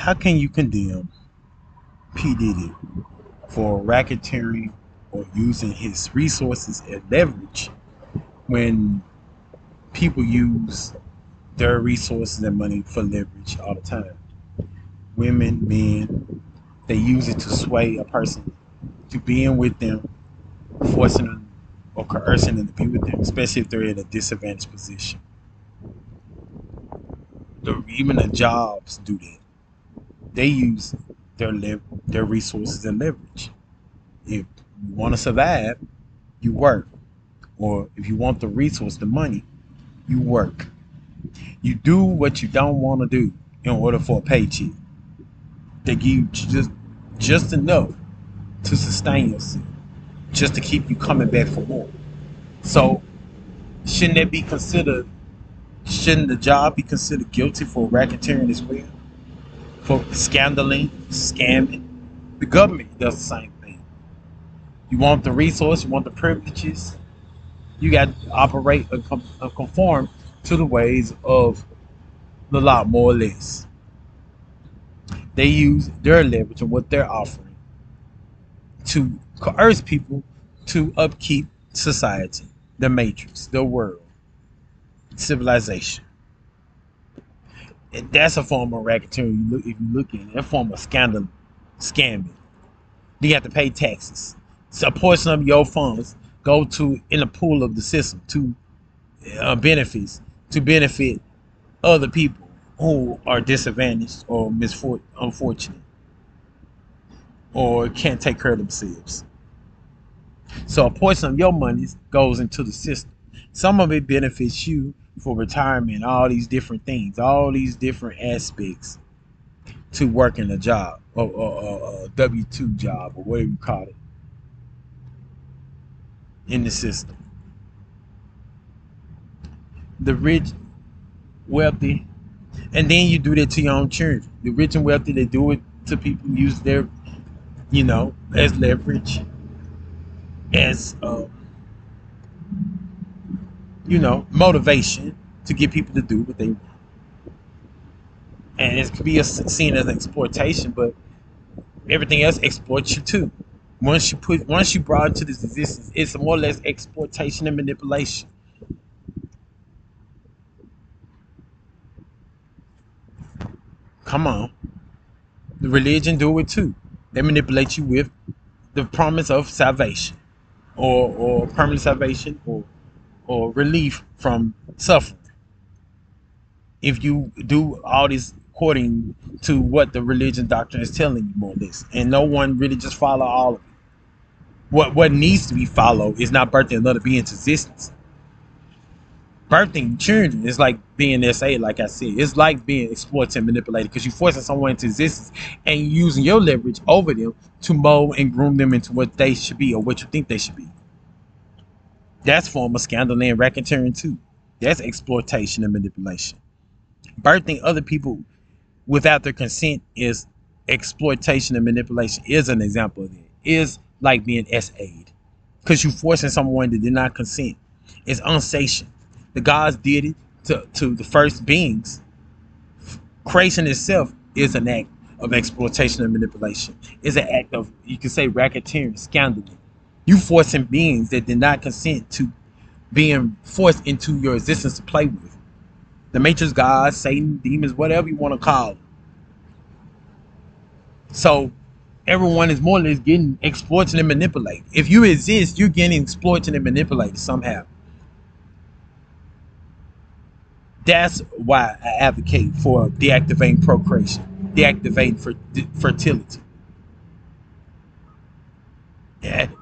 how can you condemn P. Diddy for racketeering or using his resources and leverage when people use their resources and money for leverage all the time? Women, men, they use it to sway a person to being with them, forcing them or coercing them to be with them, especially if they're in a disadvantaged position. Even the jobs do that. They use their resources and leverage. If you want to survive, you work. Or if you want the resource, the money, you work. You do what you don't want to do in order for a paycheck. They give you just enough to sustain yourself, just to keep you coming back for more. So shouldn't that be considered? Shouldn't the job be considered guilty for racketeering as well? For scandaling, scamming? The government does the same thing. You want the resource, you want the privileges, you got to operate and conform to the ways of the law, more or less. They use their leverage and what they're offering to coerce people to upkeep society, the matrix, the world, civilization. And that's a form of racketeering. If you look at it, a form of scandal, scamming. You have to pay taxes. So a portion of your funds go to in the pool of the system to benefits to benefit other people who are disadvantaged or unfortunate or can't take care of themselves. So a portion of your money goes into the system. Some of it benefits you for retirement, all these different things, all these different aspects to working a job or a W-2 job or whatever you call it in the system. The rich, wealthy, and then you do that to your own children. The rich and wealthy, they do it to people, use their, as leverage, as motivation to get people to do what they want. And it could be seen as an exploitation, but everything else exploits you too. Once you brought it to this existence, it's more or less exploitation and manipulation. Come on. The religion do it too. They manipulate you with the promise of salvation or permanent salvation or relief from suffering. If you do all this according to what the religion doctrine is telling you, more or less, and no one really just follow all of it. What needs to be followed is not birthing another being into existence. Birthing children is like being SA, like I said. It's like being exploited and manipulated because you're forcing someone into existence and using your leverage over them to mold and groom them into what they should be or what you think they should be. That's form of scandal and racketeering too. That's exploitation and manipulation. Birthing other people without their consent is exploitation and manipulation. Is an example of it. Is like being SA'd because you're forcing someone that did not consent. It's unsatiable. The gods did it to the first beings. Creation itself is an act of exploitation and manipulation. It's an act of, you can say, racketeering, scandaling. You forcing beings that did not consent to being forced into your existence to play with. The matrix, gods, Satan, demons, whatever you want to call them. So everyone is more or less getting exploited and manipulated. If you exist, you're getting exploited and manipulated somehow. That's why I advocate for deactivating procreation, deactivating fertility.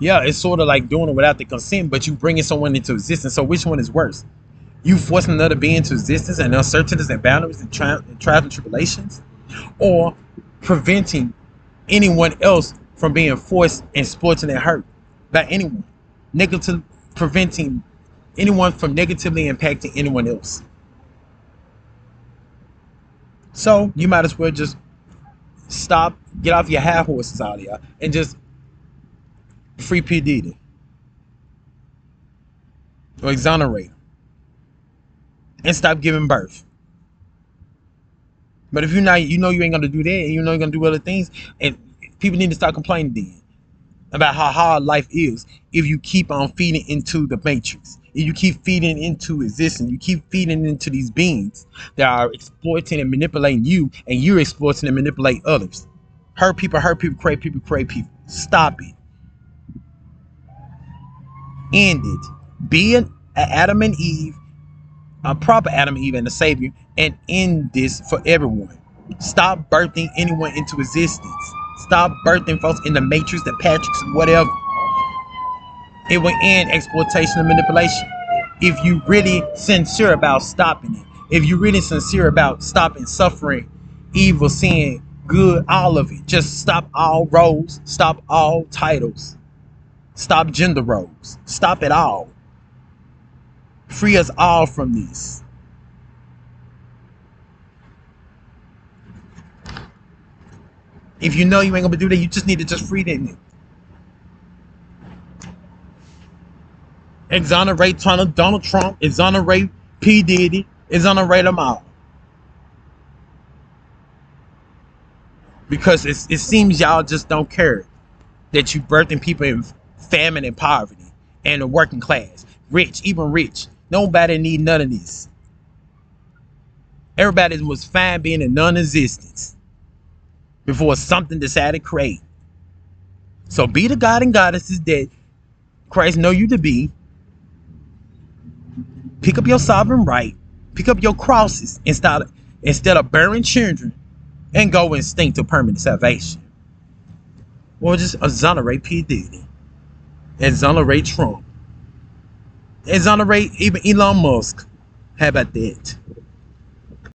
Yeah, it's sort of like doing it without the consent, but you bringing someone into existence. So which one is worse? You forcing another being into existence and uncertainties and boundaries and trials and tribulations, or preventing anyone else from being forced, exploited, and hurt by anyone, preventing anyone from negatively impacting anyone else. So you might as well just stop, get off your high horses out here, and just free P. Diddy or exonerate him and stop giving birth. But if you're not, you know you ain't gonna do that, and you know you're gonna do other things, and people need to start complaining then about how hard life is if you keep on feeding into the matrix. If you keep feeding into existence, you keep feeding into these beings that are exploiting and manipulating you, and you're exploiting and manipulate others. Hurt people, create people, create people. Stop it. End it. Be an Adam and Eve, a proper Adam and Eve and a savior, and end this for everyone. Stop birthing anyone into existence. Stop birthing folks in the matrix, the Patricks, whatever. It will end exploitation and manipulation. If you really sincere about stopping it, if you really sincere about stopping suffering, evil, sin, good, all of it, just stop all roles, stop all titles, stop gender roles, stop it all. Free us all from this. If you know you ain't gonna do that, you just need to just free them. Exonerate Donald Trump, exonerate P. Diddy, exonerate them all. Because it seems y'all just don't care that you birthing people in famine and poverty and the working class. Rich, even rich. Nobody need none of this. Everybody was fine being in non-existence before something decided to create. So be the God and goddesses that Christ know you to be. Pick up your sovereign right. Pick up your crosses instead of burying children, and go instinct to permanent salvation. Or just exonerate P. Diddy. Exonerate Trump. Exonerate even Elon Musk. How about that?